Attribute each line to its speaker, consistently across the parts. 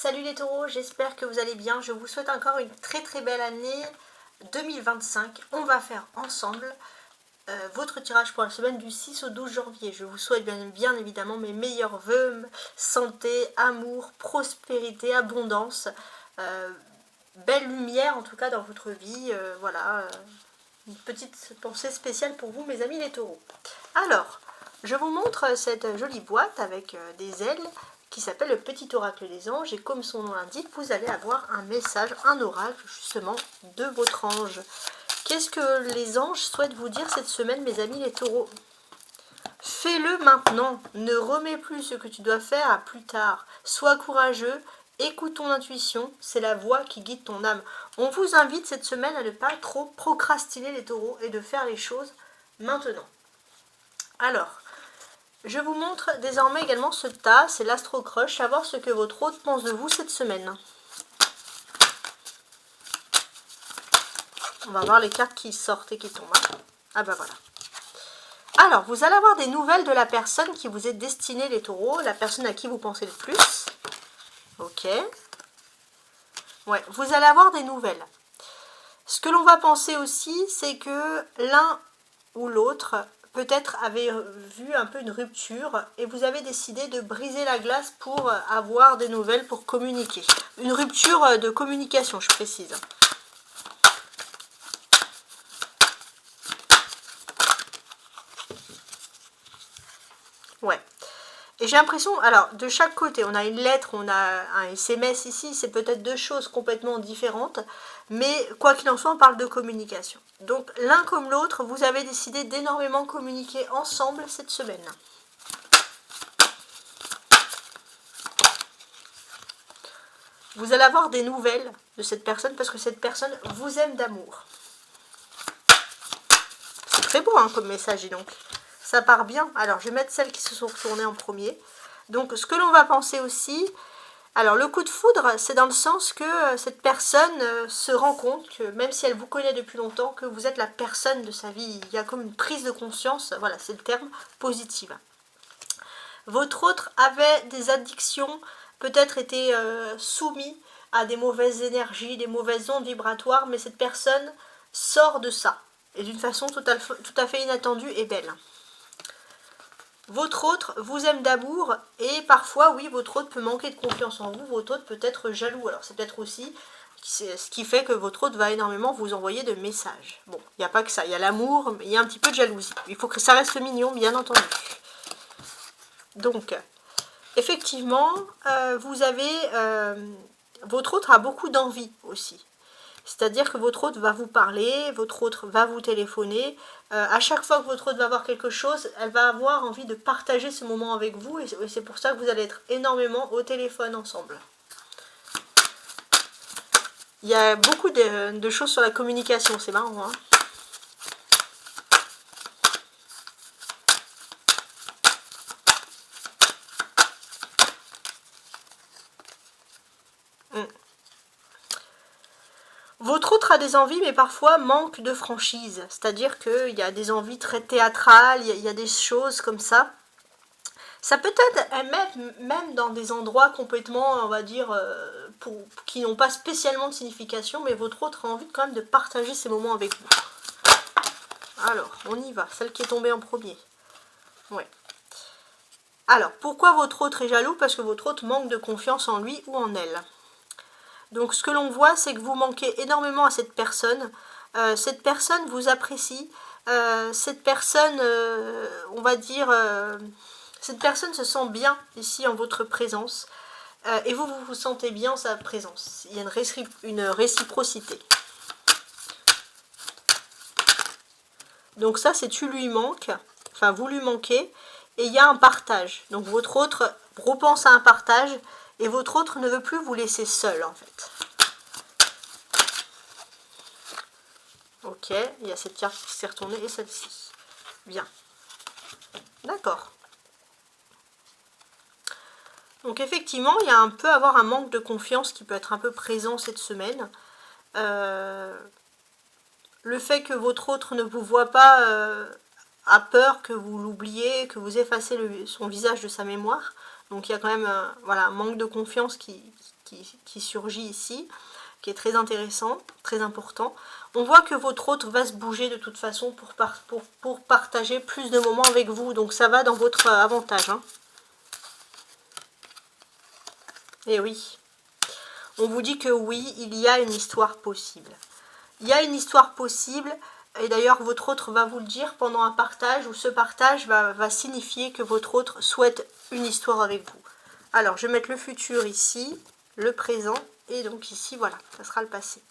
Speaker 1: Salut les taureaux, j'espère que vous allez bien. Je vous souhaite encore une très belle année 2025. On va faire ensemble votre tirage pour la semaine du 6 au 12 janvier. Je vous souhaite bien évidemment mes meilleurs vœux, santé, amour, prospérité, abondance, belle lumière en tout cas dans votre vie. Voilà, une petite pensée spéciale pour vous mes amis les taureaux. Alors, je vous montre cette jolie boîte avec des ailes qui s'appelle le petit oracle des anges, et comme son nom l'indique, vous allez avoir un message, un oracle justement de votre ange. Qu'est-ce que les anges souhaitent vous dire cette semaine mes amis les taureaux? Fais-le maintenant, ne remets plus ce que tu dois faire à plus tard, sois courageux, écoute ton intuition, c'est la voix qui guide ton âme. On vous invite cette semaine à ne pas trop procrastiner les taureaux et de faire les choses maintenant. Alors, je vous montre désormais également ce tas, c'est l'Astro Crush, savoir ce que votre hôte pense de vous cette semaine. On va voir les cartes qui sortent et qui tombent. Ah bah voilà. Alors, vous allez avoir des nouvelles de la personne qui vous est destinée les taureaux, la personne à qui vous pensez le plus. Ok. Ouais, vous allez avoir des nouvelles. Ce que l'on va penser aussi, c'est que l'un ou l'autre peut-être avez vu un peu une rupture et vous avez décidé de briser la glace pour avoir des nouvelles, pour communiquer. Une rupture de communication, je précise. Ouais. Et j'ai l'impression, alors de chaque côté, on a une lettre, on a un SMS ici, c'est peut-être deux choses complètement différentes, mais quoi qu'il en soit, on parle de communication. Donc l'un comme l'autre, vous avez décidé d'énormément communiquer ensemble cette semaine. Vous allez avoir des nouvelles de cette personne parce que cette personne vous aime d'amour. C'est très beau hein, comme message, dis donc. Ça part bien. Alors, je vais mettre celles qui se sont retournées en premier. Donc, ce que l'on va penser aussi, alors le coup de foudre, c'est dans le sens que cette personne se rend compte que même si elle vous connaît depuis longtemps, que vous êtes la personne de sa vie. Il y a comme une prise de conscience, voilà, c'est le terme, positive. Votre autre avait des addictions, peut-être été soumis à des mauvaises énergies, des mauvaises ondes vibratoires, mais cette personne sort de ça, et d'une façon tout à fait inattendue et belle. Votre autre vous aime d'amour, et parfois, oui, votre autre peut manquer de confiance en vous, votre autre peut être jaloux. Alors c'est peut-être aussi ce qui fait que votre autre va énormément vous envoyer de messages. Bon, il n'y a pas que ça, il y a l'amour, mais il y a un petit peu de jalousie. Il faut que ça reste mignon, bien entendu. Donc, effectivement, vous avez... votre autre a beaucoup d'envie aussi. C'est-à-dire que votre hôte va vous parler, votre hôte va vous téléphoner. À chaque fois que votre hôte va voir quelque chose, elle va avoir envie de partager ce moment avec vous. Et c'est pour ça que vous allez être énormément au téléphone ensemble. Il y a beaucoup de choses sur la communication, c'est marrant, hein. Votre autre a des envies, mais parfois manque de franchise. C'est-à-dire qu'il y a des envies très théâtrales, il y a des choses comme ça. Ça peut être même dans des endroits complètement, on va dire, qui n'ont pas spécialement de signification, mais votre autre a envie quand même de partager ces moments avec vous. Alors, on y va. Celle qui est tombée en premier. Ouais. Alors, pourquoi votre autre est jaloux? Parce que votre autre manque de confiance en lui ou en elle. Donc ce que l'on voit, c'est que vous manquez énormément à cette personne. Cette personne vous apprécie. Cette personne, on va dire, cette personne se sent bien ici en votre présence. Et vous vous sentez bien en sa présence. Il y a une réciprocité. Donc ça, c'est tu lui manques. Enfin, vous lui manquez. Et il y a un partage. Donc votre autre repense à un partage. Et votre autre ne veut plus vous laisser seul, en fait. Ok, il y a cette carte qui s'est retournée et celle-ci. Bien. D'accord. Donc effectivement, il y a un peu avoir un manque de confiance qui peut être un peu présent cette semaine. Le fait que votre autre ne vous voit pas a peur que vous l'oubliez, que vous effacez son visage de sa mémoire. Donc il y a quand même voilà, un manque de confiance qui qui surgit ici, qui est très intéressant, très important. On voit que votre autre va se bouger de toute façon pour partager plus de moments avec vous. Donc ça va dans votre avantage. Hein. Et oui. On vous dit que oui, il y a une histoire possible. Il y a une histoire possible. Et d'ailleurs, votre autre va vous le dire pendant un partage, où ce partage va signifier que votre autre souhaite une histoire avec vous. Alors, je vais mettre le futur ici, le présent, et donc ici, voilà, ça sera le passé.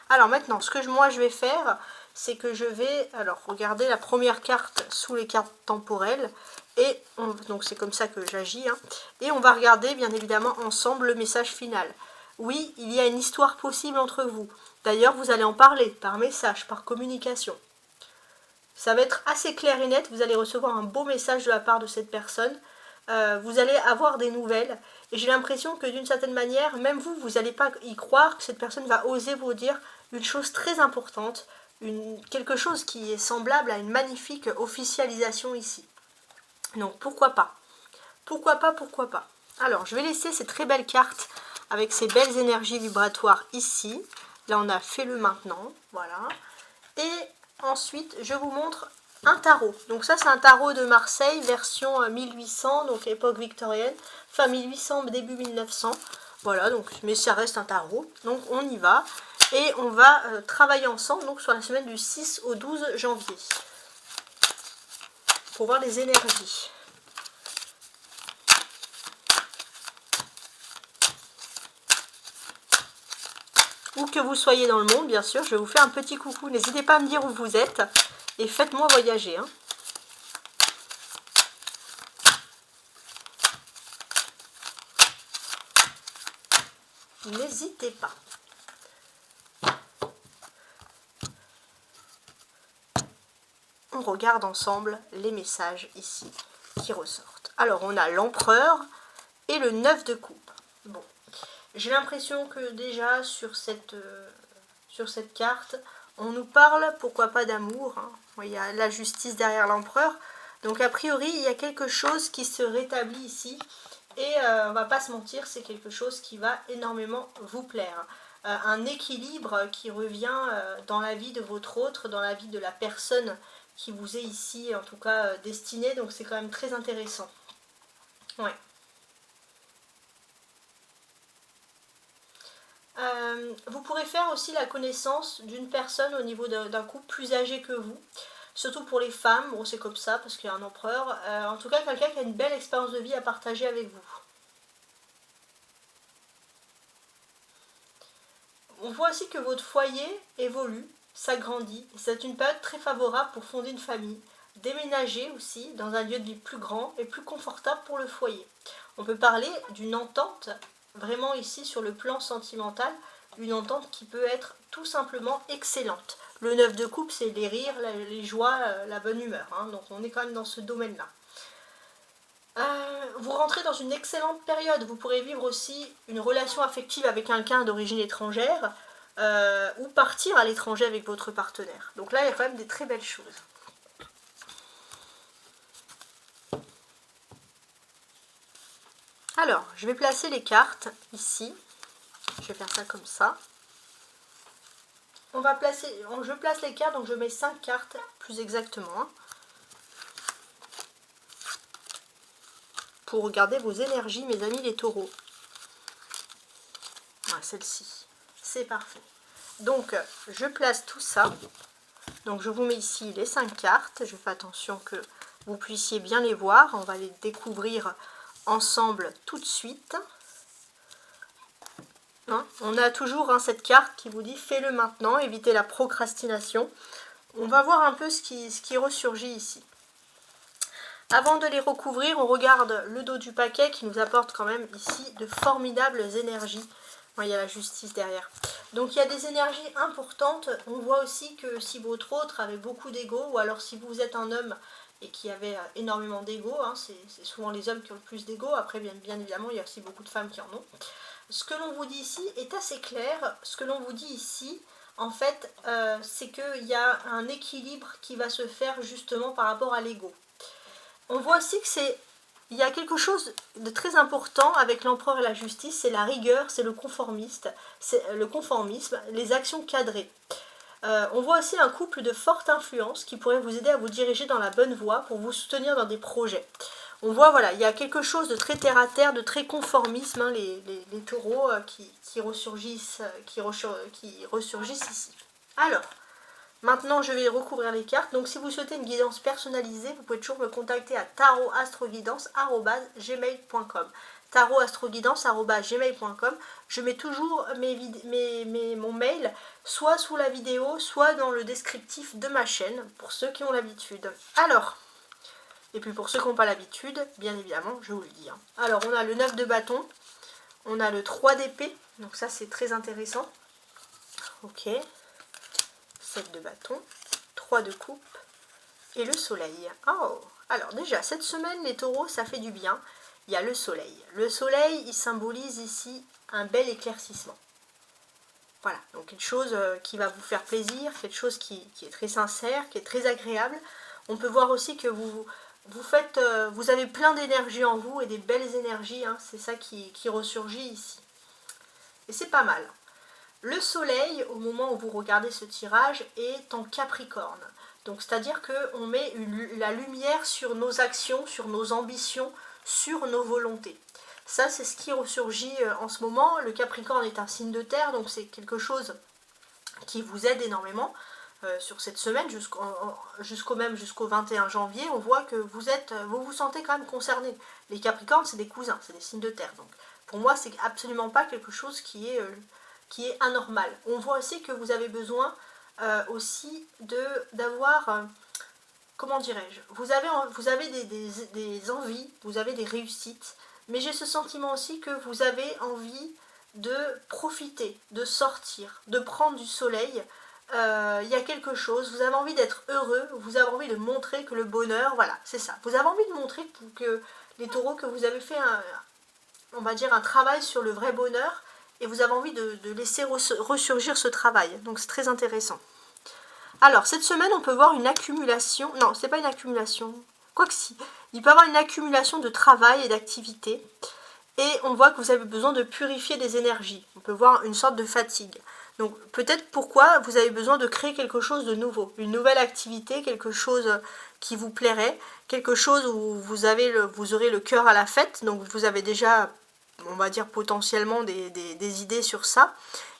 Speaker 1: Alors maintenant, ce que moi je vais faire, c'est que je vais, alors, regarder la première carte sous les cartes temporelles, et donc c'est comme ça que j'agis, hein, et on va regarder, bien évidemment, ensemble le message final. Oui, il y a une histoire possible entre vous. D'ailleurs, vous allez en parler par message, par communication. Ça va être assez clair et net. Vous allez recevoir un beau message de la part de cette personne. Vous allez avoir des nouvelles. Et j'ai l'impression que d'une certaine manière, même vous n'allez pas y croire que cette personne va oser vous dire une chose très importante. Quelque chose qui est semblable à une magnifique officialisation ici. Donc pourquoi pas? Pourquoi pas, pourquoi pas? Alors, je vais laisser ces très belles cartes avec ces belles énergies vibratoires ici. Là, on a fait le maintenant, voilà. Et ensuite, je vous montre un tarot. Donc ça, c'est un tarot de Marseille, version 1800, donc époque victorienne, fin 1800, début 1900. Voilà, donc, mais ça reste un tarot. Donc on y va. Et on va travailler ensemble donc, sur la semaine du 6 au 12 janvier. Pour voir les énergies. Où que vous soyez dans le monde, bien sûr, je vais vous faire un petit coucou. N'hésitez pas à me dire où vous êtes et faites-moi voyager. Hein. N'hésitez pas. On regarde ensemble les messages ici qui ressortent. Alors, on a l'empereur et le 9 de coupe. Bon, j'ai l'impression que déjà sur cette carte, on nous parle, pourquoi pas d'amour. Hein. Il y a la justice derrière l'empereur. Donc, a priori, il y a quelque chose qui se rétablit ici. Et on va pas se mentir, c'est quelque chose qui va énormément vous plaire. Un équilibre qui revient dans la vie de votre autre, dans la vie de la personne qui vous est ici, en tout cas destinée. Donc c'est quand même très intéressant. Ouais. Vous pourrez faire aussi la connaissance d'une personne au niveau d'un couple plus âgé que vous. Surtout pour les femmes, bon c'est comme ça parce qu'il y a un empereur. En tout cas quelqu'un qui a une belle expérience de vie à partager avec vous. On voit aussi que votre foyer évolue, s'agrandit. C'est une période très favorable pour fonder une famille. Déménager aussi dans un lieu de vie plus grand et plus confortable pour le foyer. On peut parler d'une entente, vraiment ici sur le plan sentimental, une entente qui peut être tout simplement excellente. Le 9 de coupe, c'est les rires, les joies, la bonne humeur. Hein, donc on est quand même dans ce domaine-là. Vous rentrez dans une excellente période. Vous pourrez vivre aussi une relation affective avec quelqu'un d'origine étrangère ou partir à l'étranger avec votre partenaire. Donc là, il y a quand même des très belles choses. Alors, je vais placer les cartes ici. Je vais faire ça comme ça. Je place les cartes, donc je mets 5 cartes plus exactement. Hein, pour regarder vos énergies, mes amis les taureaux. Voilà, celle-ci. C'est parfait. Donc, je place tout ça. Donc, je vous mets ici les 5 cartes. Je fais attention que vous puissiez bien les voir. On va les découvrir ensemble tout de suite. Hein, on a toujours cette carte qui vous dit « Fais-le maintenant, évitez la procrastination ». On va voir un peu ce qui ressurgit ici. Avant de les recouvrir, on regarde le dos du paquet qui nous apporte quand même ici de formidables énergies. Il y a la justice derrière. Donc il y a des énergies importantes. On voit aussi que si votre autre avait beaucoup d'ego, ou alors si vous êtes un homme et qui avait énormément d'ego, hein, c'est souvent les hommes qui ont le plus d'ego. Après, bien évidemment, il y a aussi beaucoup de femmes qui en ont. Ce que l'on vous dit ici est assez clair. Ce que l'on vous dit ici, en fait, c'est qu'il y a un équilibre qui va se faire justement par rapport à l'ego. On voit aussi que c'est il y a quelque chose de très important avec l'empereur et la justice, c'est la rigueur, c'est le conformisme, les actions cadrées. On voit aussi un couple de forte influence qui pourrait vous aider à vous diriger dans la bonne voie pour vous soutenir dans des projets. On voit, voilà, il y a quelque chose de très terre à terre, de très conformisme, hein, les taureaux qui ressurgissent ici. Alors, maintenant je vais recouvrir les cartes. Donc si vous souhaitez une guidance personnalisée, vous pouvez toujours me contacter à tarotastroguidance@gmail.com. tarotastroguidance@gmail.com. Je mets toujours mon mail soit sous la vidéo, soit dans le descriptif de ma chaîne, pour ceux qui ont l'habitude. Alors, et puis pour ceux qui n'ont pas l'habitude, bien évidemment, je vous le dis. Hein. Alors, on a le 9 de bâton, on a le 3 d'épée, donc ça c'est très intéressant. Ok, 7 de bâton, 3 de coupe, et le soleil. Oh, alors déjà, cette semaine, les taureaux, ça fait du bien. Il y a le soleil. Le soleil, il symbolise ici un bel éclaircissement. Voilà, donc quelque chose qui va vous faire plaisir, quelque chose qui est très sincère, qui est très agréable. On peut voir aussi que vous avez plein d'énergie en vous et des belles énergies, hein, c'est ça qui ressurgit ici. Et c'est pas mal. Le soleil, au moment où vous regardez ce tirage, est en Capricorne. Donc c'est-à-dire qu'on met la lumière sur nos actions, sur nos ambitions, sur nos volontés. Ça, c'est ce qui ressurgit en ce moment. Le Capricorne est un signe de terre, donc c'est quelque chose qui vous aide énormément. Sur cette semaine, jusqu'au 21 janvier, on voit que vous vous sentez quand même concerné. Les Capricornes, c'est des cousins, c'est des signes de terre. Donc pour moi, c'est absolument pas quelque chose qui est anormal. On voit aussi que vous avez besoin aussi d'avoir... comment dirais-je, vous avez des envies, vous avez des réussites, mais j'ai ce sentiment aussi que vous avez envie de profiter, de sortir, de prendre du soleil. Il y a quelque chose, vous avez envie d'être heureux, vous avez envie de montrer que le bonheur, voilà, c'est ça. Vous avez envie de montrer que les taureaux, que vous avez fait on va dire un travail sur le vrai bonheur, et vous avez envie de laisser ressurgir ce travail. Donc c'est très intéressant. Alors, cette semaine, on peut voir une accumulation... Non, c'est pas une accumulation. Quoique si. Il peut y avoir une accumulation de travail et d'activité. Et on voit que vous avez besoin de purifier des énergies. On peut voir une sorte de fatigue. Donc, peut-être pourquoi vous avez besoin de créer quelque chose de nouveau. Une nouvelle activité, quelque chose qui vous plairait. Quelque chose où vous aurez le cœur à la fête. Donc, vous avez déjà, on va dire, potentiellement des idées sur ça.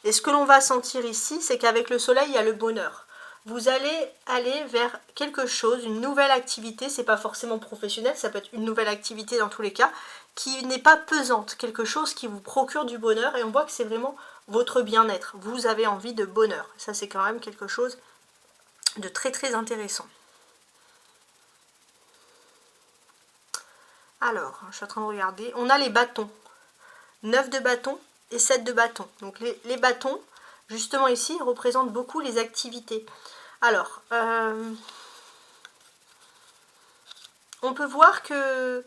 Speaker 1: Et ce que l'on va sentir ici, c'est qu'avec le soleil, il y a le bonheur. Vous allez aller vers quelque chose, une nouvelle activité, c'est pas forcément professionnel, ça peut être une nouvelle activité dans tous les cas, qui n'est pas pesante, quelque chose qui vous procure du bonheur, et on voit que c'est vraiment votre bien-être. Vous avez envie de bonheur. Ça, c'est quand même quelque chose de très très intéressant. Alors, je suis en train de regarder. On a les bâtons. 9 de bâtons et 7 de bâtons. Donc les bâtons, justement ici, représentent beaucoup les activités. Alors, on peut voir que,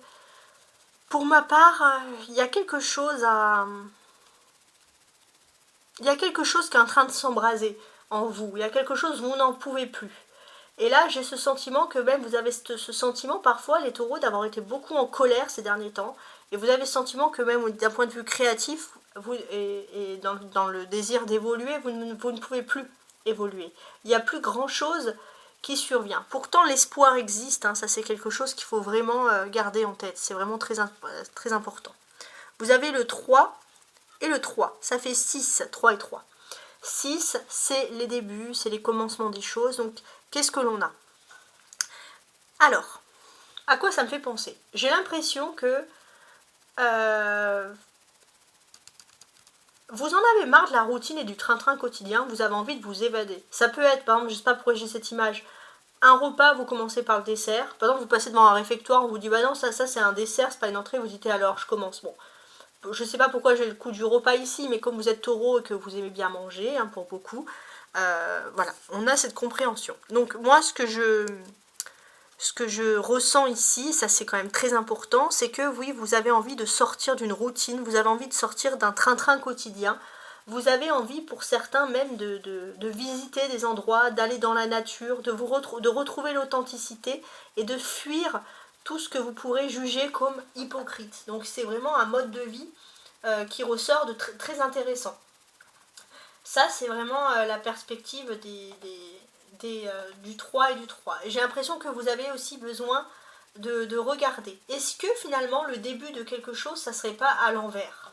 Speaker 1: pour ma part, il y a quelque chose qui est en train de s'embraser en vous. Il y a quelque chose où vous n'en pouvez plus. Et là, j'ai ce sentiment que même vous avez ce sentiment parfois, les taureaux, d'avoir été beaucoup en colère ces derniers temps. Et vous avez le sentiment que même d'un point de vue créatif, et dans le désir d'évoluer, vous ne pouvez plus évoluer. Il n'y a plus grand chose qui survient. Pourtant, l'espoir existe, hein, ça c'est quelque chose qu'il faut vraiment garder en tête. C'est vraiment très, très important. Vous avez le 3 et le 3. Ça fait 6, 3 et 3. 6, c'est les débuts, c'est les commencements des choses. Donc, qu'est-ce que l'on a? Alors, à quoi ça me fait penser? J'ai l'impression que vous en avez marre de la routine et du train-train quotidien, vous avez envie de vous évader. Ça peut être, par exemple, je ne sais pas pourquoi j'ai cette image, un repas, vous commencez par le dessert. Par exemple, vous passez devant un réfectoire, on vous dit, bah non, ça c'est un dessert, c'est pas une entrée, vous dites, alors, je commence. Bon, je ne sais pas pourquoi j'ai le coup du repas ici, mais comme vous êtes taureau et que vous aimez bien manger, hein, pour beaucoup, voilà, on a cette compréhension. Donc, moi, ce que je ressens ici, ça c'est quand même très important, c'est que oui, vous avez envie de sortir d'une routine, vous avez envie de sortir d'un train-train quotidien, vous avez envie pour certains même de visiter des endroits, d'aller dans la nature, de retrouver l'authenticité et de fuir tout ce que vous pourrez juger comme hypocrite. Donc c'est vraiment un mode de vie qui ressort de très intéressant. Ça, c'est vraiment la perspective du 3 et du 3. Et j'ai l'impression que vous avez aussi besoin de regarder. Est-ce que finalement le début de quelque chose, ça serait pas à l'envers?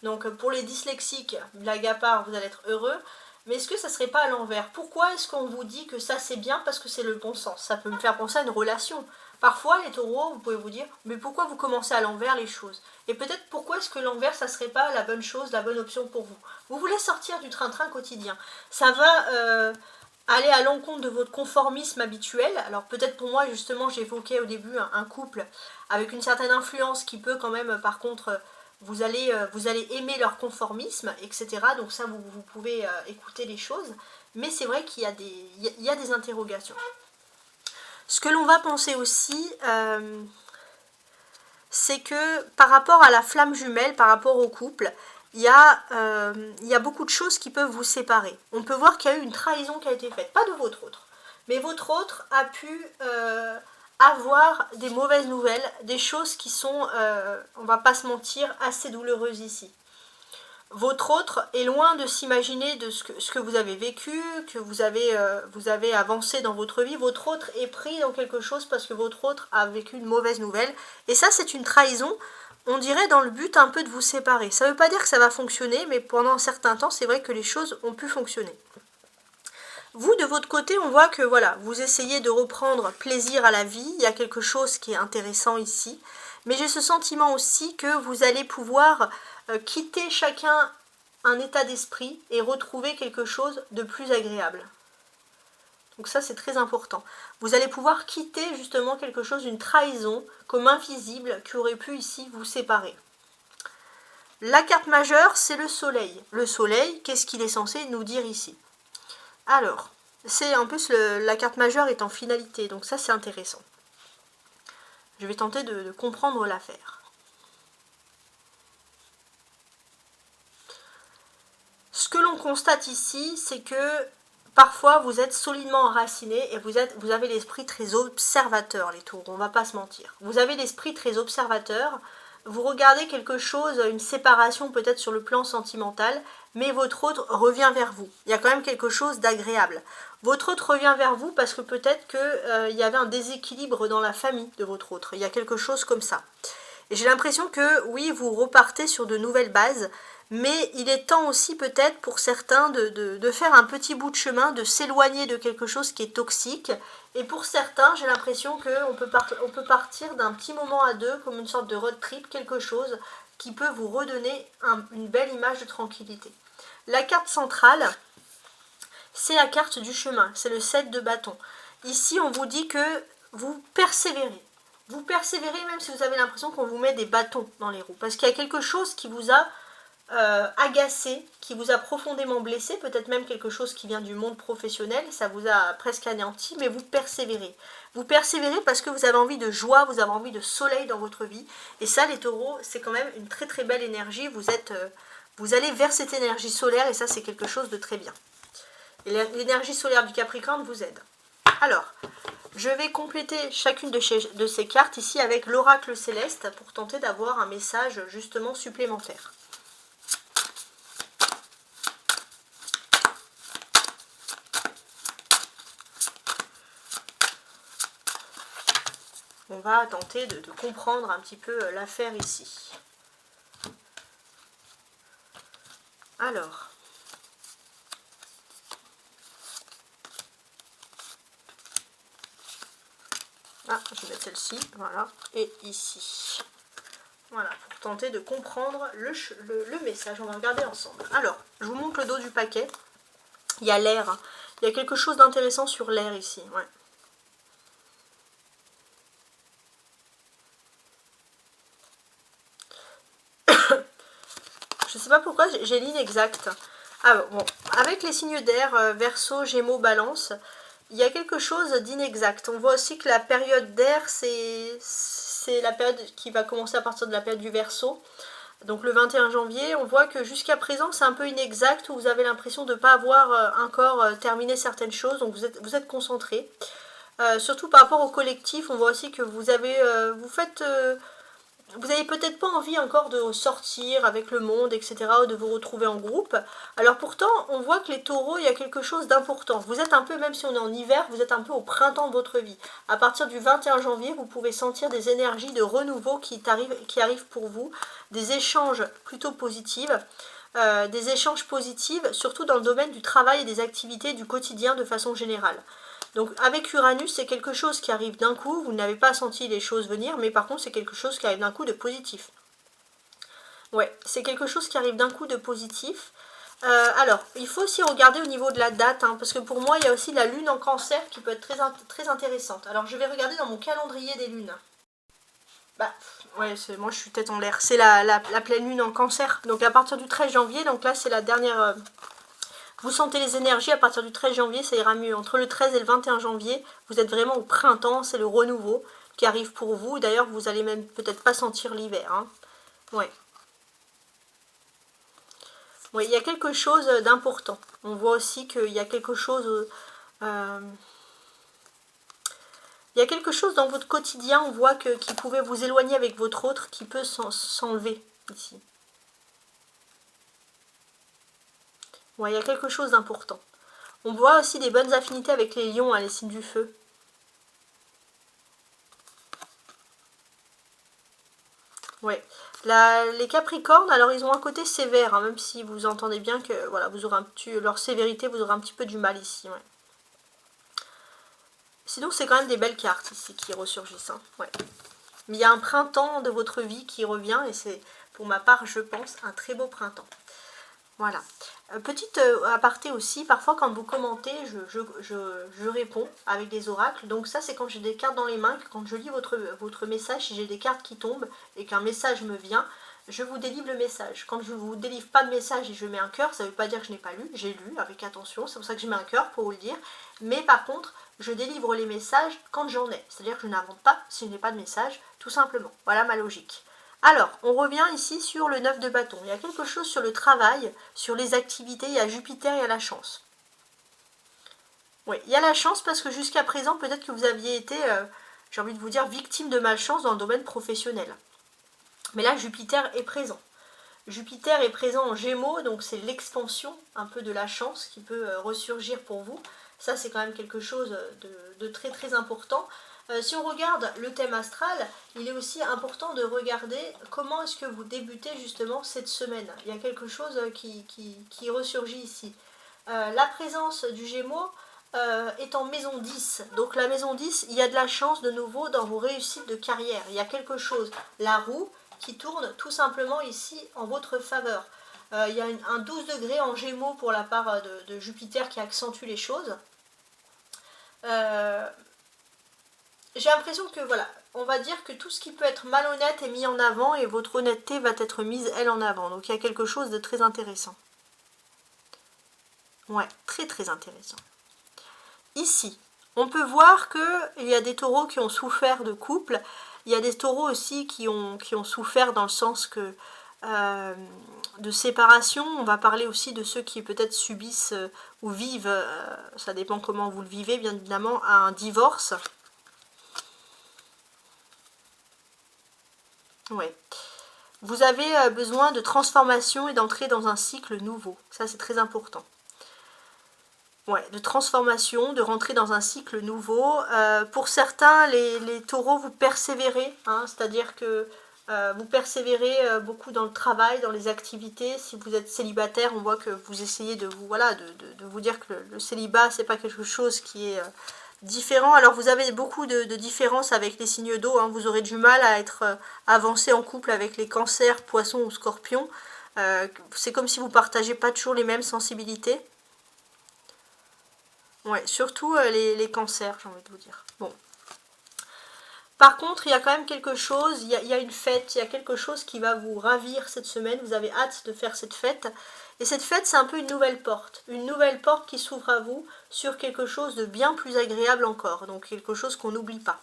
Speaker 1: Donc pour les dyslexiques, blague à part, vous allez être heureux. Mais est-ce que ça serait pas à l'envers? Pourquoi est-ce qu'on vous dit que ça c'est bien? Parce que c'est le bon sens. Ça peut me faire penser à une relation. Parfois, les taureaux, vous pouvez vous dire, mais pourquoi vous commencez à l'envers les choses? Et peut-être pourquoi est-ce que l'envers, ça serait pas la bonne chose, la bonne option pour vous? Vous voulez sortir du train-train quotidien. Ça va aller à l'encontre de votre conformisme habituel. Alors peut-être pour moi, justement, j'évoquais au début un couple avec une certaine influence qui peut quand même, par contre, vous allez aimer leur conformisme, etc. Donc ça, vous pouvez écouter les choses. Mais c'est vrai qu'il y a des interrogations. Ce que l'on va penser aussi, c'est que par rapport à la flamme jumelle, par rapport au couple, il y a beaucoup de choses qui peuvent vous séparer. On peut voir qu'il y a eu une trahison qui a été faite, pas de votre autre, mais votre autre a pu avoir des mauvaises nouvelles, des choses qui sont, on va pas se mentir, assez douloureuses ici. Votre autre est loin de s'imaginer de ce que vous avez vécu, que vous avez avancé dans votre vie. Votre autre est pris dans quelque chose parce que votre autre a vécu une mauvaise nouvelle. Et ça, c'est une trahison, on dirait dans le but un peu de vous séparer. Ça ne veut pas dire que ça va fonctionner, mais pendant un certain temps, c'est vrai que les choses ont pu fonctionner. Vous, de votre côté, on voit que voilà, vous essayez de reprendre plaisir à la vie. Il y a quelque chose qui est intéressant ici. Mais j'ai ce sentiment aussi que vous allez pouvoir quitter chacun un état d'esprit et retrouver quelque chose de plus agréable. Donc ça, c'est très important. Vous allez pouvoir quitter justement quelque chose, une trahison comme invisible qui aurait pu ici vous séparer. La carte majeure, c'est le soleil. Le soleil, qu'est-ce qu'il est censé nous dire ici? Alors, c'est en plus la carte majeure est en finalité, donc ça c'est intéressant. Je vais tenter de comprendre l'affaire. Ce que l'on constate ici, c'est que parfois vous êtes solidement enraciné et vous avez l'esprit très observateur, les taureaux, on ne va pas se mentir. Vous avez l'esprit très observateur, vous regardez quelque chose, une séparation peut-être sur le plan sentimental, mais votre autre revient vers vous. Il y a quand même quelque chose d'agréable. Votre autre revient vers vous parce que peut-être qu'il y avait un déséquilibre dans la famille de votre autre. Il y a quelque chose comme ça. Et j'ai l'impression que oui, vous repartez sur de nouvelles bases, mais il est temps aussi peut-être pour certains de faire un petit bout de chemin, de s'éloigner de quelque chose qui est toxique. Et pour certains, j'ai l'impression qu'on peut partir d'un petit moment à deux, comme une sorte de road trip, quelque chose qui peut vous redonner une belle image de tranquillité. La carte centrale, c'est la carte du chemin, c'est le 7 de bâton. Ici, on vous dit que vous persévérez. Vous persévérez même si vous avez l'impression qu'on vous met des bâtons dans les roues. Parce qu'il y a quelque chose qui vous a agacé, qui vous a profondément blessé, peut-être même quelque chose qui vient du monde professionnel, ça vous a presque anéanti, mais vous persévérez. Vous persévérez parce que vous avez envie de joie, vous avez envie de soleil dans votre vie. Et ça, les taureaux, c'est quand même une très très belle énergie. Vous allez vers cette énergie solaire et ça, c'est quelque chose de très bien. Et l'énergie solaire du Capricorne vous aide. Alors, je vais compléter chacune de ces cartes ici avec l'oracle céleste pour tenter d'avoir un message justement supplémentaire. On va tenter de comprendre un petit peu l'affaire ici. Alors, je vais mettre celle-ci, voilà, et ici. Voilà, pour tenter de comprendre le message. On va regarder ensemble. Alors, je vous montre le dos du paquet. Il y a l'air. Hein. Il y a quelque chose d'intéressant sur l'air ici. Ouais. Je ne sais pas pourquoi j'ai l'inexact. Ah bon, avec les signes d'air, Verseau, Gémeaux, Balance, il y a quelque chose d'inexact. On voit aussi que la période d'air, c'est la période qui va commencer à partir de la période du Verseau. Donc le 21 janvier, on voit que jusqu'à présent, c'est un peu inexact, où vous avez l'impression de ne pas avoir encore terminé certaines choses, donc vous êtes concentré. surtout par rapport au collectif. On voit aussi que vous avez, vous avez peut-être pas envie encore de sortir avec le monde, etc., ou de vous retrouver en groupe. Alors pourtant, on voit que les taureaux, il y a quelque chose d'important. Vous êtes un peu, même si on est en hiver, vous êtes un peu au printemps de votre vie. À partir du 21 janvier, vous pouvez sentir des énergies de renouveau qui arrivent pour vous, des échanges plutôt positifs. Des échanges positifs, surtout dans le domaine du travail et des activités du quotidien de façon générale. Donc avec Uranus, c'est quelque chose qui arrive d'un coup, vous n'avez pas senti les choses venir, mais par contre c'est quelque chose qui arrive d'un coup de positif. Ouais, c'est quelque chose qui arrive d'un coup de positif. Alors, il faut aussi regarder au niveau de la date, hein, parce que pour moi, il y a aussi la lune en cancer qui peut être très intéressante. Alors, je vais regarder dans mon calendrier des lunes. Bah, ouais, moi je suis tête en l'air. C'est la pleine lune en cancer. Donc à partir du 13 janvier, donc là c'est la dernière... vous sentez les énergies à partir du 13 janvier, ça ira mieux. Entre le 13 et le 21 janvier, vous êtes vraiment au printemps, c'est le renouveau qui arrive pour vous. D'ailleurs, vous allez même peut-être pas sentir l'hiver. Hein. Ouais. Oui, il y a quelque chose d'important. On voit aussi qu'il y a quelque chose... il y a quelque chose dans votre quotidien, on voit qui pouvait vous éloigner avec votre autre, qui peut s'enlever ici. Ouais, il y a quelque chose d'important. On voit aussi des bonnes affinités avec les lions, hein, les signes du feu. Ouais. Les capricornes, alors ils ont un côté sévère, hein, même si vous entendez bien que voilà, vous aurez leur sévérité, vous aurez un petit peu du mal ici. Ouais. Sinon, c'est quand même des belles cartes ici qui ressurgissent. Hein, ouais. Mais il y a un printemps de votre vie qui revient et c'est, pour ma part, je pense, un très beau printemps. Voilà. Petite aparté aussi, parfois quand vous commentez, je réponds avec des oracles. Donc ça, c'est quand j'ai des cartes dans les mains, que quand je lis votre message, si j'ai des cartes qui tombent et qu'un message me vient, je vous délivre le message. Quand je ne vous délivre pas de message et je mets un cœur, ça ne veut pas dire que je n'ai pas lu. J'ai lu avec attention, c'est pour ça que je mets un cœur pour vous le dire. Mais par contre, je délivre les messages quand j'en ai. C'est-à-dire que je n'invente pas si je n'ai pas de message, tout simplement. Voilà ma logique. Alors, on revient ici sur le 9 de bâton. Il y a quelque chose sur le travail, sur les activités, il y a Jupiter, il y a la chance. Oui, il y a la chance parce que jusqu'à présent, peut-être que vous aviez été, j'ai envie de vous dire, victime de malchance dans le domaine professionnel. Mais là, Jupiter est présent. Jupiter est présent en Gémeaux, donc c'est l'expansion un peu de la chance qui peut ressurgir pour vous. Ça, c'est quand même quelque chose de très très important. Si on regarde le thème astral, il est aussi important de regarder comment est-ce que vous débutez justement cette semaine. Il y a quelque chose qui ressurgit ici. La présence du Gémeaux est en maison 10. Donc la maison 10, il y a de la chance de nouveau dans vos réussites de carrière. Il y a quelque chose, la roue qui tourne tout simplement ici en votre faveur. Il y a un 12 degrés en Gémeaux pour la part de Jupiter qui accentue les choses. J'ai l'impression que voilà, on va dire que tout ce qui peut être malhonnête est mis en avant et votre honnêteté va être mise elle en avant. Donc il y a quelque chose de très intéressant. Ouais, très très intéressant. Ici, on peut voir qu'il y a des taureaux qui ont souffert de couple. Il y a des taureaux aussi qui ont souffert dans le sens que de séparation. On va parler aussi de ceux qui peut-être subissent ou vivent, ça dépend comment vous le vivez bien évidemment, un divorce. Ouais. Vous avez besoin de transformation et d'entrer dans un cycle nouveau. Ça, c'est très important. Ouais, de transformation, de rentrer dans un cycle nouveau. Pour certains, les taureaux, vous persévérez. Hein, c'est-à-dire que vous persévérez beaucoup dans le travail, dans les activités. Si vous êtes célibataire, on voit que vous essayez de vous, voilà, de vous dire que le célibat, c'est pas quelque chose qui est... différent. Alors vous avez beaucoup de différences avec les signes d'eau, hein. Vous aurez du mal à être avancé en couple avec les cancers, poissons ou scorpions. C'est comme si vous ne partagez pas toujours les mêmes sensibilités. Ouais, surtout les cancers, j'ai envie de vous dire. Bon. Par contre, il y a quand même quelque chose, il y a une fête, il y a quelque chose qui va vous ravir cette semaine. Vous avez hâte de faire cette fête. Et cette fête, c'est un peu une nouvelle porte. Une nouvelle porte qui s'ouvre à vous sur quelque chose de bien plus agréable encore. Donc quelque chose qu'on n'oublie pas.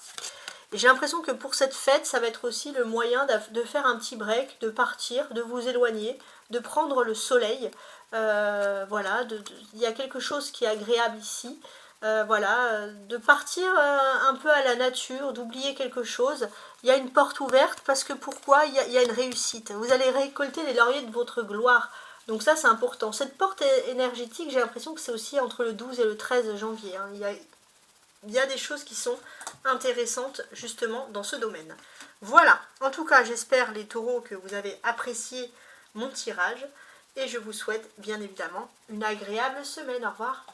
Speaker 1: Et j'ai l'impression que pour cette fête, ça va être aussi le moyen de faire un petit break, de partir, de vous éloigner, de prendre le soleil. Voilà, il y a quelque chose qui est agréable ici. voilà, de partir un peu à la nature, d'oublier quelque chose. Il y a une porte ouverte parce que pourquoi? Il y a une réussite. Vous allez récolter les lauriers de votre gloire. Donc ça, c'est important. Cette porte énergétique, j'ai l'impression que c'est aussi entre le 12 et le 13 janvier. Hein. Il y a des choses qui sont intéressantes justement dans ce domaine. Voilà, en tout cas, j'espère les taureaux que vous avez apprécié mon tirage. Et je vous souhaite bien évidemment une agréable semaine. Au revoir.